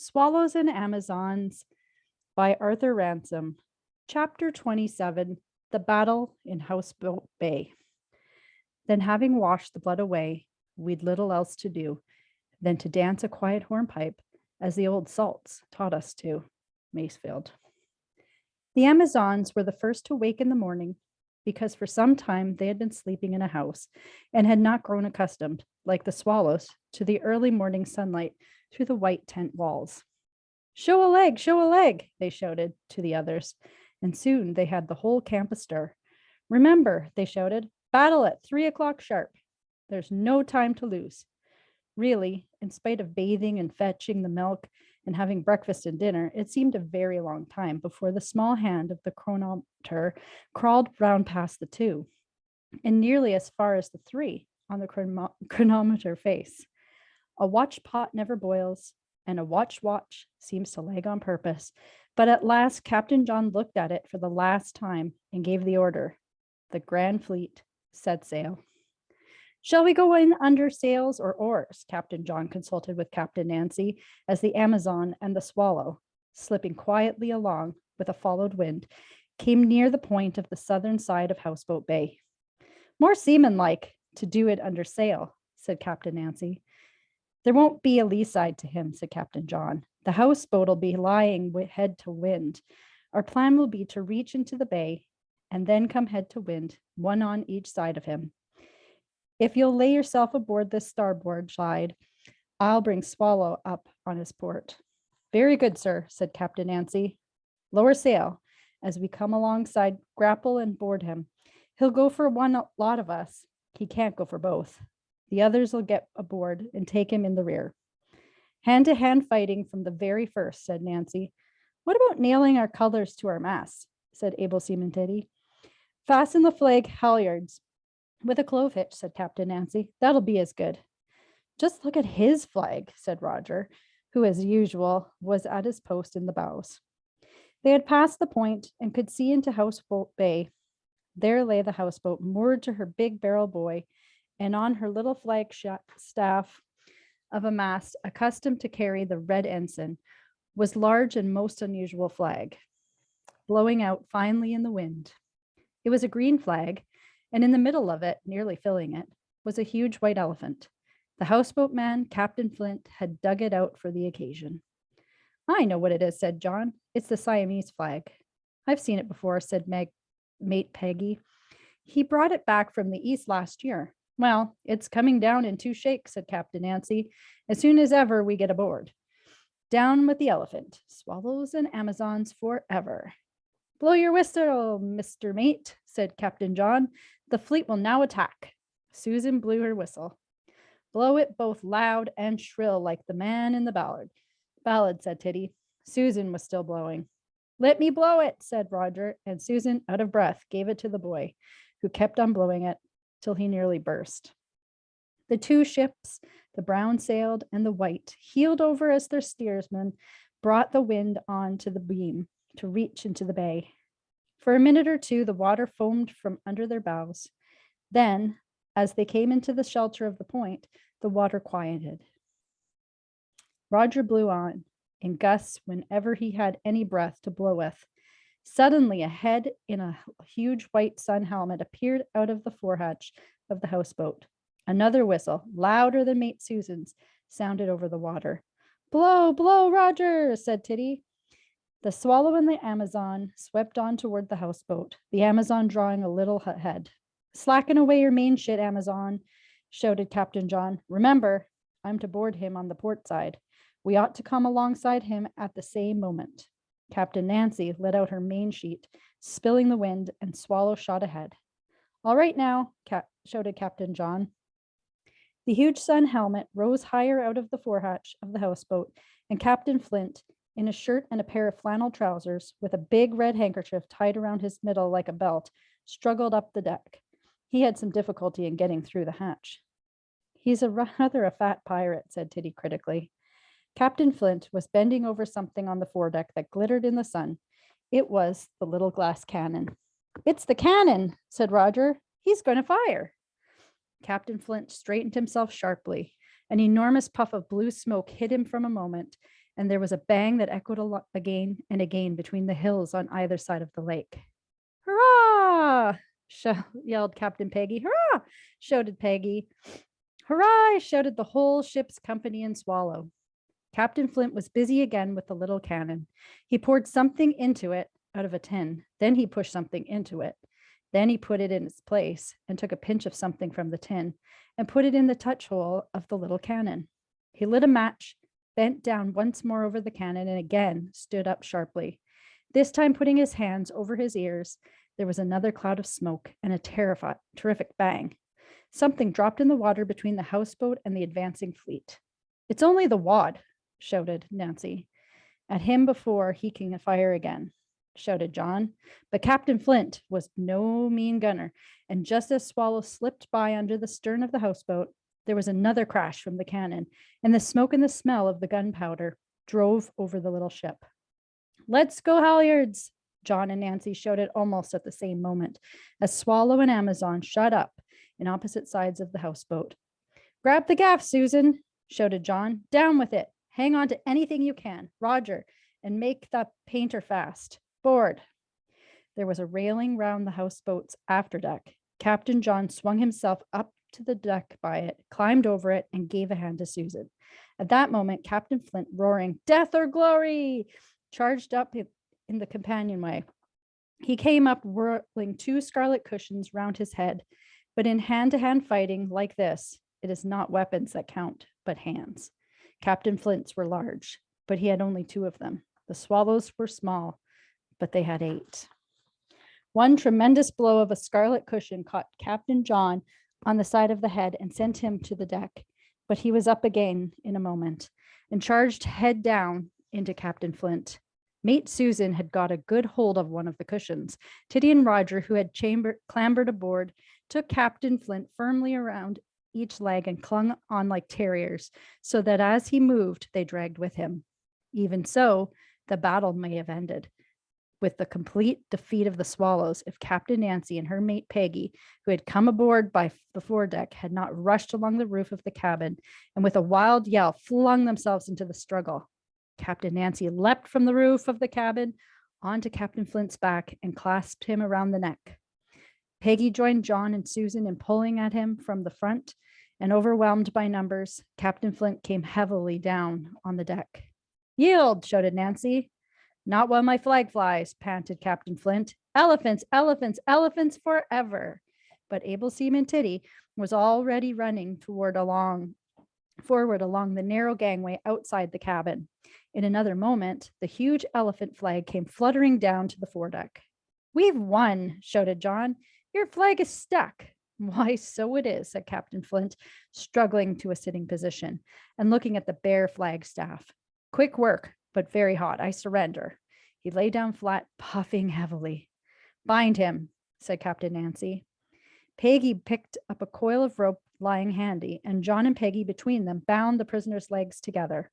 Swallows and Amazons by Arthur Ransome. Chapter 27, The Battle in Houseboat Bay. Then, having washed the blood away, we'd little else to do than to dance a quiet hornpipe, as the old salts taught us to. Masefield. The Amazons were the first to wake in the morning, because for some time they had been sleeping in a house and had not grown accustomed, like the swallows, to the early morning sunlight through the white tent walls. Show a leg, they shouted to the others, and soon they had the whole camp astir. Remember, they shouted, battle at 3 o'clock sharp. There's no time to lose. Really, in spite of bathing and fetching the milk and having breakfast and dinner, it seemed a very long time before the small hand of the chronometer crawled round past the 2, and nearly as far as the 3 on the chronometer face. A watch pot never boils, and a watch seems to lag on purpose. But at last Captain John looked at it for the last time and gave the order. The Grand Fleet set sail. Shall we go in under sails or oars? Captain John consulted with Captain Nancy as the Amazon and the Swallow, slipping quietly along with a followed wind, came near the point of the southern side of Houseboat Bay. More seaman-like to do it under sail, said Captain Nancy. There won't be a lee side to him, said Captain John. The houseboat will be lying head to wind. Our plan will be to reach into the bay and then come head to wind, one on each side of him. If you'll lay yourself aboard this starboard side, I'll bring Swallow up on his port. Very good, sir, said Captain Nancy. Lower sail. As we come alongside, grapple and board him. He'll go for one lot of us. He can't go for both. The others will get aboard and take him in the rear. Hand-to-hand fighting from the very first, said Nancy. What about nailing our colors to our masts? Said Able Seaman Teddy. Fasten the flag halyards with a clove hitch, said Captain Nancy. That'll be as good. Just look at his flag, said Roger, who, as usual, was at his post in the bows. They had passed the point and could see into Houseboat Bay. There lay the houseboat moored to her big barrel buoy, and on her little flag staff of a mast accustomed to carry the red ensign was large and most unusual flag, blowing out finely in the wind. It was a green flag, and in the middle of it, nearly filling it, was a huge white elephant. The houseboat man, Captain Flint, had dug it out for the occasion. I know what it is, said John. It's the Siamese flag. I've seen it before, said Mate Peggy. He brought it back from the east last year. Well, it's coming down in 2 shakes, said Captain Nancy, as soon as ever we get aboard. Down with the elephant, swallows and Amazons forever. Blow your whistle, Mr. Mate, said Captain John. The fleet will now attack. Susan blew her whistle. Blow it both loud and shrill like the man in the ballad, said Titty. Susan was still blowing. Let me blow it, said Roger, and Susan, out of breath, gave it to the boy, who kept on blowing it till he nearly burst. The 2 ships, the brown sailed and the white, heeled over as their steersman brought the wind on to the beam to reach into the bay. For a minute or 2, the water foamed from under their bows. Then, as they came into the shelter of the point, the water quieted. Roger blew on, in gusts whenever he had any breath to blow with. Suddenly, a head in a huge white sun helmet appeared out of the forehatch of the houseboat. Another whistle, louder than Mate Susan's, sounded over the water. Blow, blow, Roger, said Titty. The Swallow and the Amazon swept on toward the houseboat, the Amazon drawing a little ahead. Slacken away your main shit, Amazon, shouted Captain John. Remember, I'm to board him on the port side. We ought to come alongside him at the same moment. Captain Nancy let out her main sheet, spilling the wind, and Swallow shot ahead. All right now, shouted Captain John. The huge sun helmet rose higher out of the forehatch of the houseboat, and Captain Flint, in a shirt and a pair of flannel trousers, with a big red handkerchief tied around his middle like a belt, struggled up the deck. He had some difficulty in getting through the hatch. He's rather a fat pirate, said Titty critically. Captain Flint was bending over something on the foredeck that glittered in the sun. It was the little glass cannon. It's the cannon, said Roger. He's going to fire. Captain Flint straightened himself sharply. An enormous puff of blue smoke hid him from a moment, and there was a bang that echoed again and again between the hills on either side of the lake. Hurrah! Yelled Captain Peggy. Hurrah! Shouted Peggy. Hurrah! Shouted the whole ship's company in Swallow. Captain Flint was busy again with the little cannon. He poured something into it out of a tin. Then he pushed something into it. Then he put it in its place and took a pinch of something from the tin and put it in the touch hole of the little cannon. He lit a match, bent down once more over the cannon, and again stood up sharply. This time putting his hands over his ears, there was another cloud of smoke and a terrific bang. Something dropped in the water between the houseboat and the advancing fleet. It's only the wad, shouted Nancy. At him before he can fire again, shouted John. But Captain Flint was no mean gunner, and just as Swallow slipped by under the stern of the houseboat, there was another crash from the cannon, and the smoke and the smell of the gunpowder drove over the little ship. Let's go halyards, John and Nancy shouted almost at the same moment, as Swallow and Amazon shot up in opposite sides of the houseboat. Grab the gaff, Susan, shouted John. Down with it. Hang on to anything you can. Roger, and make the painter fast. Board. There was a railing round the houseboat's afterdeck. Captain John swung himself up to the deck by it, climbed over it, and gave a hand to Susan. At that moment, Captain Flint, roaring, "Death or glory!" charged up in the companionway. He came up whirling 2 scarlet cushions round his head. But in hand-to-hand fighting like this, it is not weapons that count, but hands. Captain Flint's were large, but he had only 2 of them. The Swallows were small, but they had 8. One tremendous blow of a scarlet cushion caught Captain John on the side of the head and sent him to the deck, but he was up again in a moment and charged head down into Captain Flint. Mate Susan had got a good hold of one of the cushions. Titty and Roger, who had clambered aboard, took Captain Flint firmly around each leg and clung on like terriers, so that as he moved, they dragged with him. Even so, the battle may have ended with the complete defeat of the Swallows if Captain Nancy and her mate Peggy, who had come aboard by the foredeck, had not rushed along the roof of the cabin and with a wild yell flung themselves into the struggle. Captain Nancy leapt from the roof of the cabin onto Captain Flint's back and clasped him around the neck. Peggy joined John and Susan in pulling at him from the front, and overwhelmed by numbers, Captain Flint came heavily down on the deck. Yield, shouted Nancy. Not while my flag flies, panted Captain Flint. Elephants, elephants, elephants forever. But able seaman Titty was already running forward along the narrow gangway outside the cabin. In another moment, the huge elephant flag came fluttering down to the foredeck. We've won, shouted John. Your flag is stuck. Why, so it is, said Captain Flint, struggling to a sitting position and looking at the bare flagstaff. Quick work, but very hot. I surrender. He lay down flat, puffing heavily. Bind him, said Captain Nancy. Peggy picked up a coil of rope lying handy, and John and Peggy between them bound the prisoner's legs together.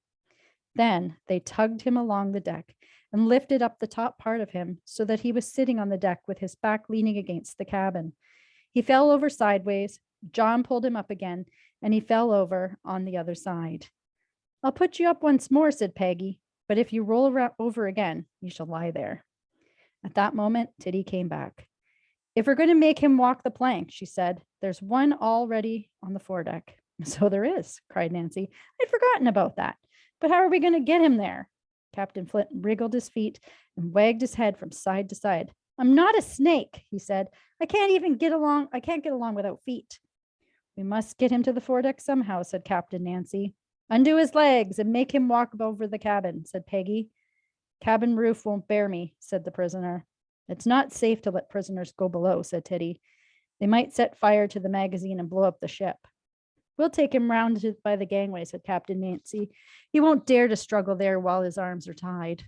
Then they tugged him along the deck and lifted up the top part of him so that he was sitting on the deck with his back leaning against the cabin. He fell over sideways. John pulled him up again, and he fell over on the other side. I'll put you up once more, said Peggy, but if you roll over again, you shall lie there. At that moment, Titty came back. If we're going to make him walk the plank, she said, there's one already on the foredeck. So there is, cried Nancy. I'd forgotten about that. But how are we going to get him there? Captain Flint wriggled his feet and wagged his head from side to side. I'm not a snake, he said. I can't get along without feet. We must get him to the foredeck somehow, said Captain Nancy. Undo his legs and make him walk over the cabin, said Peggy. Cabin roof won't bear me, said the prisoner. It's not safe to let prisoners go below, said Titty. They might set fire to the magazine and blow up the ship. We'll take him round by the gangway, said Captain Nancy. He won't dare to struggle there while his arms are tied.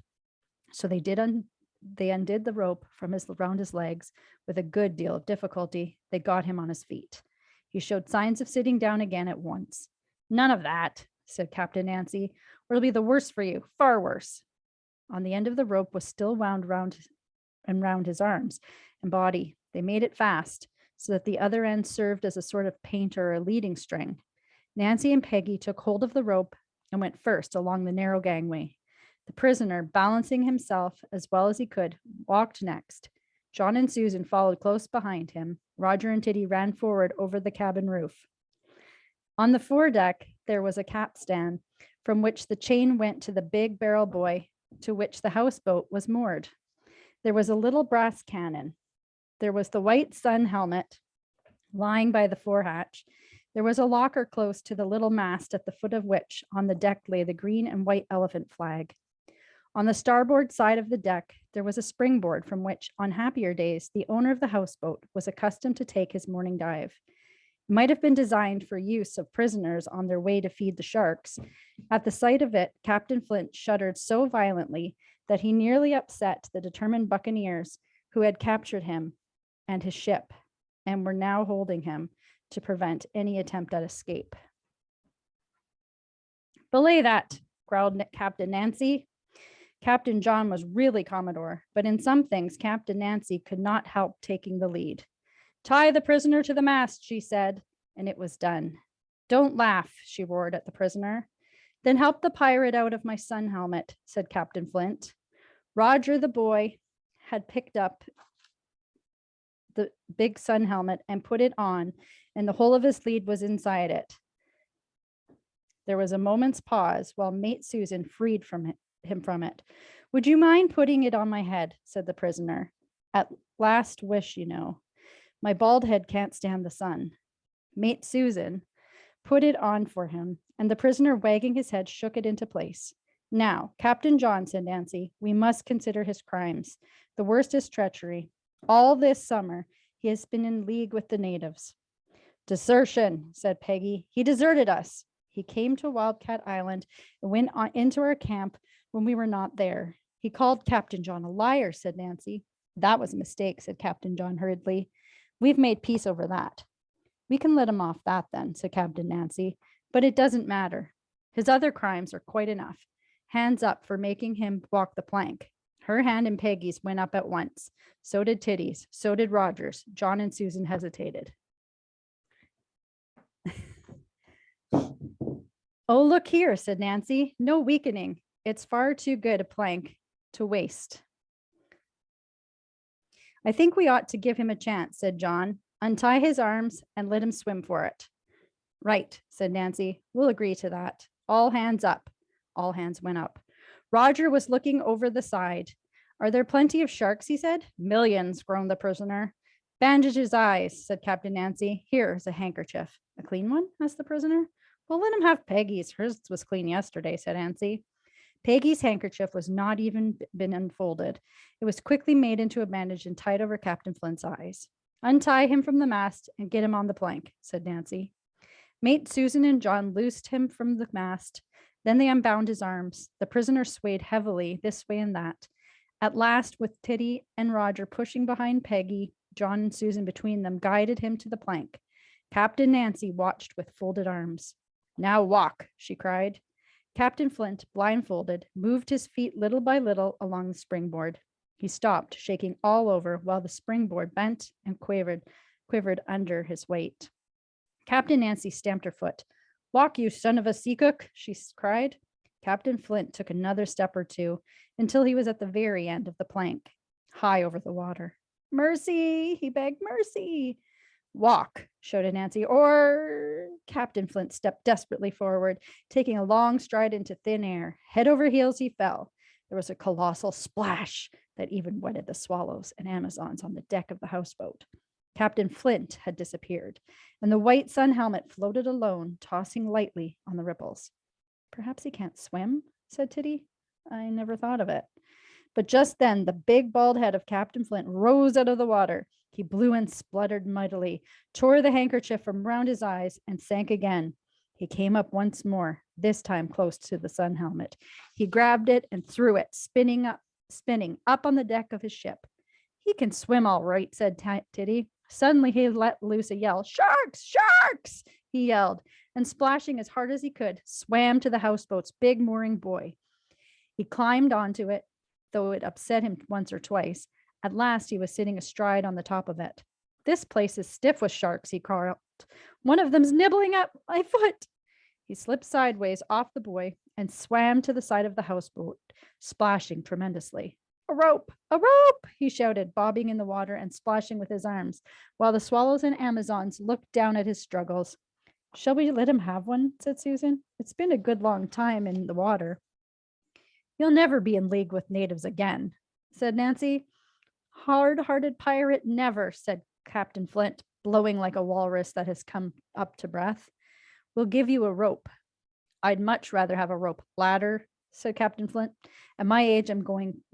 So they undid the rope from around his legs. With a good deal of difficulty, they got him on his feet. He showed signs of sitting down again at once. None of that, said Captain Nancy, or it'll be the worse for you, far worse. On the end of the rope was still wound round his arms and body. They made it fast, so that the other end served as a sort of paint or a leading string. Nancy and Peggy took hold of the rope and went first along the narrow gangway. The prisoner, balancing himself as well as he could, walked next. John and Susan followed close behind him. Roger and Titty ran forward over the cabin roof. On the foredeck, there was a capstan from which the chain went to the big barrel buoy to which the houseboat was moored. There was a little brass cannon. There was the white sun helmet lying by the forehatch. There was a locker close to the little mast at the foot of which on the deck lay the green and white elephant flag. On the starboard side of the deck, there was a springboard from which, on happier days, the owner of the houseboat was accustomed to take his morning dive. It might have been designed for use of prisoners on their way to feed the sharks. At the sight of it, Captain Flint shuddered so violently that he nearly upset the determined buccaneers who had captured him and his ship and were now holding him to prevent any attempt at escape. "Belay that," growled Captain Nancy. Captain John was really Commodore, but in some things Captain Nancy could not help taking the lead. "Tie the prisoner to the mast," she said, and it was done. "Don't laugh," she roared at the prisoner. "Then help the pirate out of my sun helmet," said Captain Flint. Roger, the boy, had picked up the big sun helmet and put it on, and the whole of his lead was inside it. There was a moment's pause while Mate Susan freed him from it. "Would you mind putting it on my head?" said the prisoner. "At last wish, you know. My bald head can't stand the sun." Mate Susan put it on for him, and the prisoner, wagging his head, shook it into place. "Now, Captain John," said Nancy, "we must consider his crimes. The worst is treachery. All this summer, he has been in league with the natives." "Desertion," said Peggy. "He deserted us. He came to Wildcat Island and went into our camp when we were not there. He called Captain John a liar," said Nancy. "That was a mistake," said Captain John hurriedly. "We've made peace over that." "We can let him off that then," said Captain Nancy. "But it doesn't matter. His other crimes are quite enough. Hands up for making him walk the plank." Her hand and Peggy's went up at once. So did Titty's. So did Roger's. John and Susan hesitated. "Oh, look here," said Nancy. "No weakening. It's far too good a plank to waste." "I think we ought to give him a chance," said John. "Untie his arms and let him swim for it." "Right," said Nancy. "We'll agree to that. All hands up." All hands went up. Roger was looking over the side. "Are there plenty of sharks?" he said. "Millions," groaned the prisoner. "Bandage his eyes," said Captain Nancy. "Here's a handkerchief." "A clean one?" asked the prisoner. "Well, let him have Peggy's. Hers was clean yesterday," said Nancy. Peggy's handkerchief was not even been unfolded. It was quickly made into a bandage and tied over Captain Flint's eyes. "Untie him from the mast and get him on the plank," said Nancy. Mate Susan and John loosed him from the mast. Then they unbound his arms. The prisoner swayed heavily this way and that. At last, with Titty and Roger pushing behind Peggy, John and Susan between them guided him to the plank. Captain Nancy watched with folded arms. "Now walk," she cried. Captain Flint, blindfolded, moved his feet little by little along the springboard. He stopped, shaking all over, while the springboard bent and quivered under his weight. Captain Nancy stamped her foot. "Walk, you son of a sea cook," she cried. Captain Flint took another step or two until he was at the very end of the plank, high over the water. "Mercy," he begged, "mercy." "Walk," shouted Nancy, "or—" Captain Flint stepped desperately forward, taking a long stride into thin air. Head over heels he fell. There was a colossal splash that even wetted the swallows and Amazons on the deck of the houseboat. Captain Flint had disappeared, and the white sun helmet floated alone, tossing lightly on the ripples. "Perhaps he can't swim," said Titty. "I never thought of it." But just then the big bald head of Captain Flint rose out of the water. He blew and spluttered mightily, tore the handkerchief from round his eyes, and sank again. He came up once more, this time close to the sun helmet. He grabbed it and threw it, spinning up on the deck of his ship. "He can swim all right," said Titty. Suddenly he let loose a yell. "Sharks! Sharks!" he yelled, and splashing as hard as he could, swam to the houseboat's big mooring buoy. He climbed onto it, though it upset him once or twice. At last he was sitting astride on the top of it. "This place is stiff with sharks," he called. "One of them's nibbling at my foot." He slipped sideways off the buoy and swam to the side of the houseboat, splashing tremendously. A rope! A rope! He shouted, bobbing in the water and splashing with his arms, while the swallows and Amazons looked down at his struggles. Shall we let him have one? Said Susan. It's been a good long time in the water. You'll never be in league with natives again, said Nancy. Hard-hearted pirate, never, said Captain Flint, blowing like a walrus that has come up to breath. We'll give you a rope. I'd much rather have a rope ladder, said Captain Flint. At my age, I'm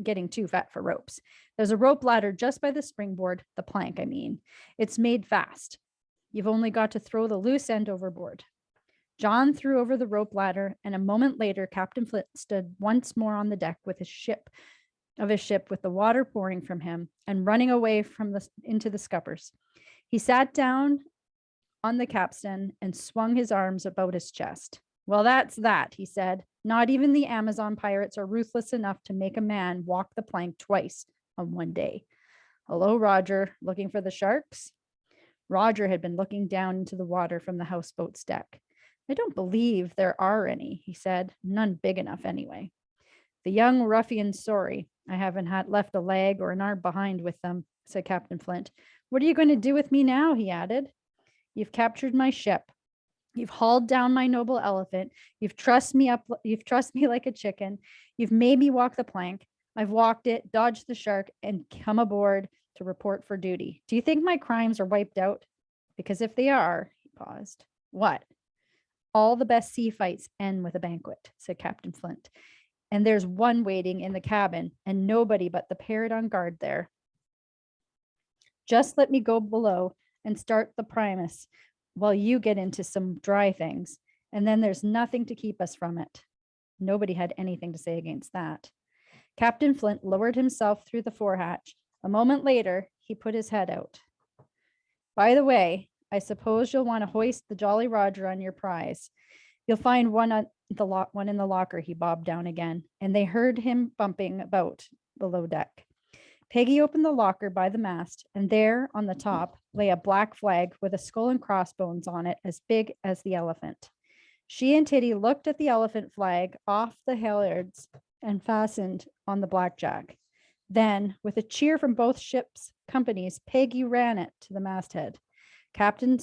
getting too fat for ropes. There's a rope ladder just by the springboard, the plank, I mean. It's made fast. You've only got to throw the loose end overboard. John threw over the rope ladder, and a moment later, Captain Flint stood once more on the deck with his ship with the water pouring from him and running away into the scuppers. He sat down on the capstan and swung his arms about his chest. Well, that's that, he said. Not even the Amazon pirates are ruthless enough to make a man walk the plank twice on one day. Hello, Roger, looking for the sharks? Roger had been looking down into the water from the houseboat's deck. I don't believe there are any, he said. None big enough anyway. The young ruffian's sorry. I haven't left a leg or an arm behind with them, said Captain Flint. What are you going to do with me now? He added. You've captured my ship. You've hauled down my noble elephant. You've trussed me like a chicken. You've made me walk the plank. I've walked it, dodged the shark, and come aboard to report for duty. Do you think my crimes are wiped out? Because if they are, he paused. What? All the best sea fights end with a banquet, said Captain Flint. And there's one waiting in the cabin, and nobody but the parrot on guard there. Just let me go below and start the primus while you get into some dry things, and then there's nothing to keep us from it. Nobody had anything to say against that. Captain Flint lowered himself through the forehatch. A moment later, he put his head out. By the way, I suppose you'll want to hoist the Jolly Roger on your prize. You'll find one in the locker, he bobbed down again, and they heard him bumping about below deck. Peggy opened the locker by the mast, and there on the top lay a black flag with a skull and crossbones on it as big as the elephant. She and Titty looked at the elephant flag off the halyards and fastened on the blackjack. Then, with a cheer from both ships' companies, Peggy ran it to the masthead. Captain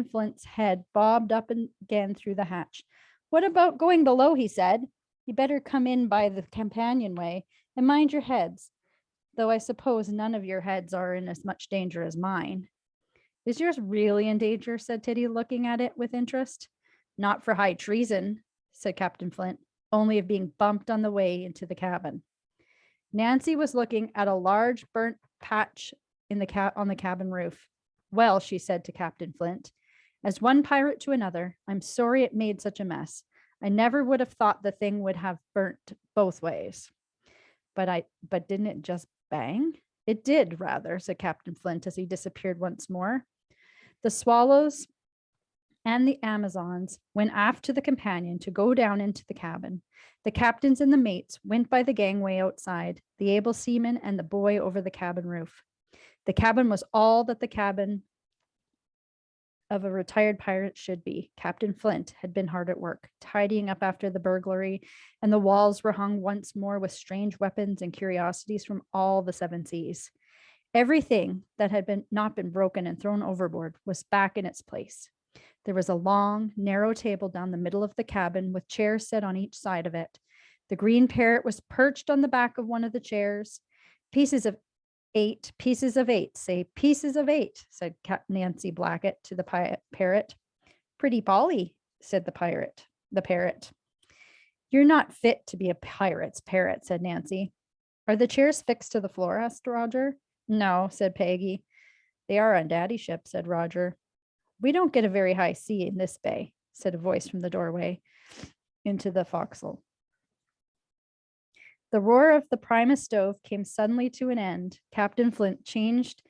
Flint's head bobbed up again through the hatch. What about going below? He said. You better come in by the companionway and mind your heads, though I suppose none of your heads are in as much danger as mine. Is yours really in danger? Said Titty, looking at it with interest. Not for high treason, said Captain Flint, only of being bumped on the way into the cabin. Nancy was looking at a large burnt patch on the cabin roof. Well, she said to Captain Flint, as one pirate to another, I'm sorry it made such a mess. I never would have thought the thing would have burnt both ways. But didn't it just bang? It did, rather, said Captain Flint as he disappeared once more. The swallows and the Amazons went aft to the companion to go down into the cabin. The captains and the mates went by the gangway outside, the able seaman and the boy over the cabin roof. The cabin was all that the cabin of a retired pirate should be. Captain Flint had been hard at work, tidying up after the burglary, and the walls were hung once more with strange weapons and curiosities from all the seven seas. Everything that had not been broken and thrown overboard was back in its place. There was a long, narrow table down the middle of the cabin with chairs set on each side of it. The green parrot was perched on the back of one of the chairs. Pieces of eight, say pieces of eight, said Nancy Blackett to the parrot. Pretty Polly, said the parrot. You're not fit to be a pirate's parrot, said Nancy. Are the chairs fixed to the floor? Asked Roger. No, said Peggy. They are on Daddy's ship, said Roger. We don't get a very high sea in this bay, said a voice from the doorway into the forecastle. The roar of the primus stove came suddenly to an end. Captain Flint changed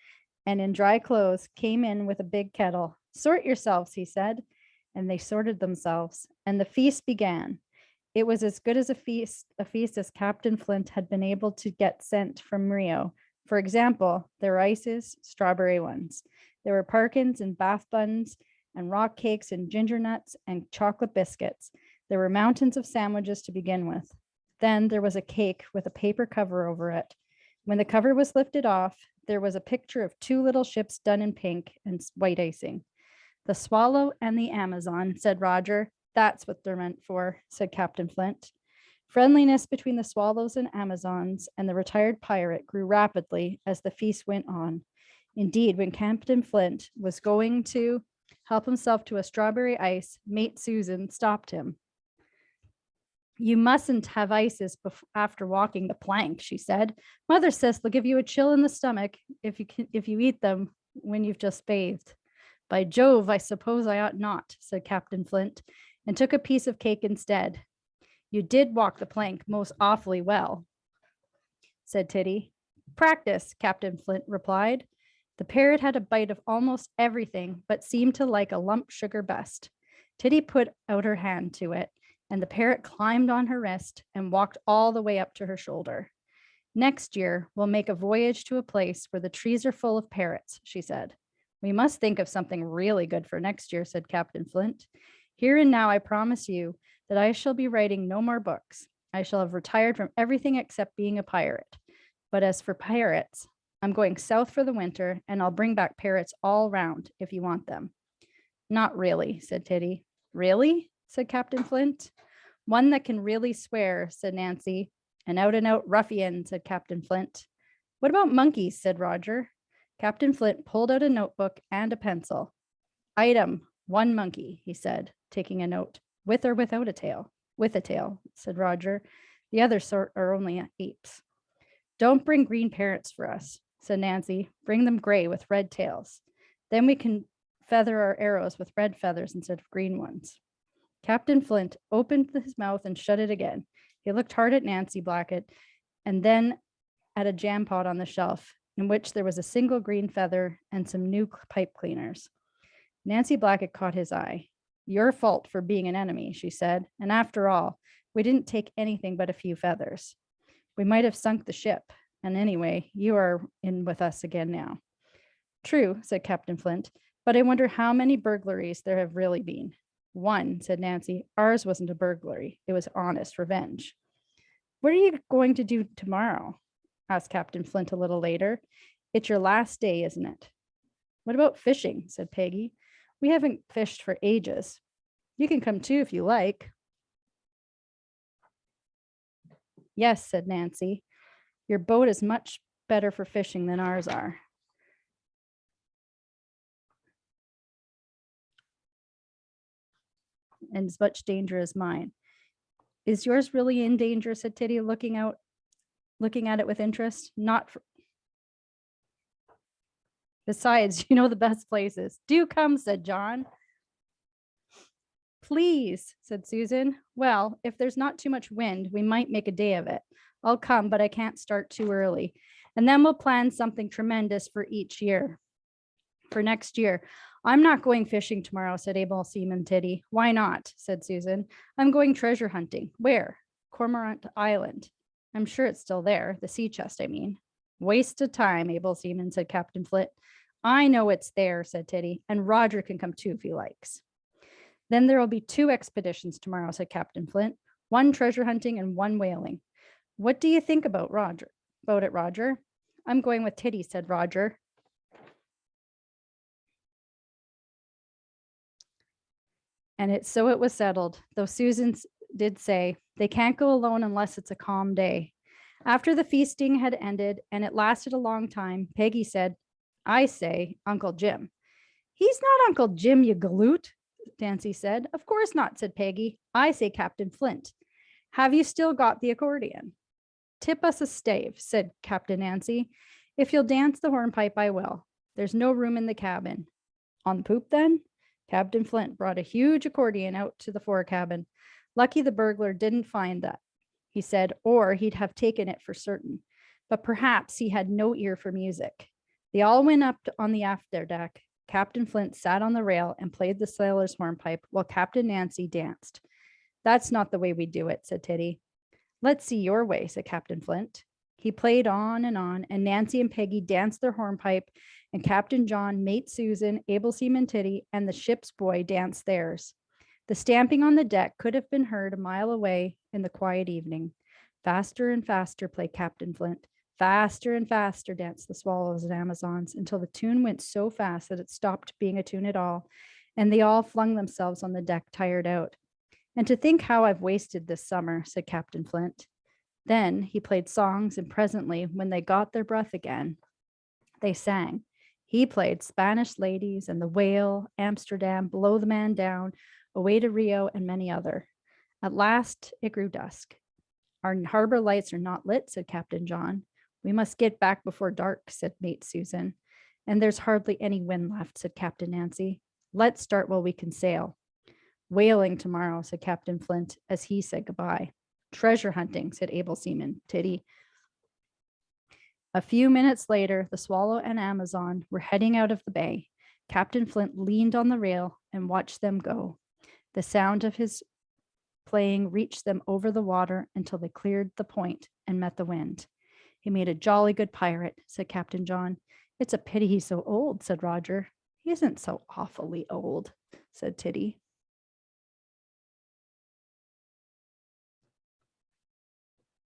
and in dry clothes came in with a big kettle. Sort yourselves, he said, and they sorted themselves, and the feast began. It was as good as a feast as Captain Flint had been able to get sent from Rio. For example, there were ices, strawberry ones. There were parkins and bath buns and rock cakes and ginger nuts and chocolate biscuits. There were mountains of sandwiches to begin with. Then there was a cake with a paper cover over it. When the cover was lifted off, there was a picture of two little ships done in pink and white icing. The Swallow and the Amazon, said Roger. That's what they're meant for, said Captain Flint. Friendliness between the Swallows and Amazons and the retired pirate grew rapidly as the feast went on. Indeed, when Captain Flint was going to help himself to a strawberry ice, Mate Susan stopped him. You mustn't have ices after walking the plank, she said. Mother says they'll give you a chill in the stomach if you eat them when you've just bathed. By Jove, I suppose I ought not, said Captain Flint, and took a piece of cake instead. You did walk the plank most awfully well, said Titty. Practice, Captain Flint replied. The parrot had a bite of almost everything, but seemed to like a lump sugar best. Titty put out her hand to it, and the parrot climbed on her wrist and walked all the way up to her shoulder. Next year, we'll make a voyage to a place where the trees are full of parrots, she said. We must think of something really good for next year, said Captain Flint. Here and now, I promise you that I shall be writing no more books. I shall have retired from everything except being a pirate. But as for pirates, I'm going south for the winter, and I'll bring back parrots all round if you want them. Not really, said Titty. Really? Said Captain Flint. One that can really swear, said Nancy. An out-and-out ruffian, said Captain Flint. What about monkeys, said Roger. Captain Flint pulled out a notebook and a pencil. Item, 1 monkey, he said, taking a note. With or without a tail? With a tail, said Roger. The other sort are only apes. Don't bring green parrots for us, said Nancy. Bring them gray with red tails. Then we can feather our arrows with red feathers instead of green ones. Captain Flint opened his mouth and shut it again. He looked hard at Nancy Blackett and then at a jam pot on the shelf, in which there was a single green feather and some new pipe cleaners. Nancy Blackett caught his eye. Your fault for being an enemy, she said. And after all, we didn't take anything but a few feathers. We might have sunk the ship. And anyway, you are in with us again now. True, said Captain Flint, but I wonder how many burglaries there have really been. 1, said Nancy. Ours wasn't a burglary. It was honest revenge. What are you going to do tomorrow? Asked Captain Flint a little later. It's your last day, isn't it? What about fishing? Said Peggy. We haven't fished for ages. You can come too if you like. Yes, said Nancy. Your boat is much better for fishing than ours are. And as much danger as mine. Is yours really in danger? Said Titty, looking at it with interest. Not for... Besides, you know the best places. Do come, said John. Please, said Susan. Well, if there's not too much wind, we might make a day of it. I'll come, but I can't start too early. And then we'll plan something tremendous for each year. For next year. I'm not going fishing tomorrow, said Abel Seaman Titty. Why not? Said Susan. I'm going treasure hunting. Where? Cormorant Island. I'm sure it's still there. The sea chest, I mean. Waste of time, Abel Seaman, said Captain Flint. I know it's there, said Titty, and Roger can come too if he likes. Then there will be 2 expeditions tomorrow, said Captain Flint. 1 treasure hunting and 1 whaling. What do you think about it, Roger? I'm going with Titty, said Roger. And it was settled, though Susan did say, they can't go alone unless it's a calm day. After the feasting had ended, and it lasted a long time, Peggy said, I say, Uncle Jim. He's not Uncle Jim, you galoot, Nancy said. Of course not, said Peggy. I say Captain Flint. Have you still got the accordion? Tip us a stave, said Captain Nancy. If you'll dance the hornpipe, I will. There's no room in the cabin. On the poop, then? Captain Flint brought a huge accordion out to the fore cabin. Lucky the burglar didn't find that, he said, or he'd have taken it for certain. But perhaps he had no ear for music. They all went up on the after deck. Captain Flint sat on the rail and played the sailor's hornpipe while Captain Nancy danced. That's not the way we do it, said Titty. Let's see your way, said Captain Flint. He played on, and Nancy and Peggy danced their hornpipe, and Captain John, Mate Susan, Abel Seaman Titty, and the ship's boy danced theirs. The stamping on the deck could have been heard a mile away in the quiet evening. Faster and faster played Captain Flint. Faster and faster danced the swallows and Amazons until the tune went so fast that it stopped being a tune at all, and they all flung themselves on the deck, tired out. And to think how I've wasted this summer, said Captain Flint. Then he played songs, and presently, when they got their breath again, they sang. He played Spanish Ladies and The Whale, Amsterdam, Blow the Man Down, Away to Rio, and many other. At last it grew dusk. Our harbor lights are not lit, said Captain John. We must get back before dark, said Mate Susan. And there's hardly any wind left, said Captain Nancy. Let's start while we can sail. Whaling tomorrow, said Captain Flint as he said goodbye. Treasure hunting, said able seaman Titty. A few minutes later, the Swallow and Amazon were heading out of the bay. Captain Flint leaned on the rail and watched them go. The sound of his playing reached them over the water until they cleared the point and met the wind. He made a jolly good pirate, said Captain John. It's a pity he's so old, said Roger. He isn't so awfully old, said Titty.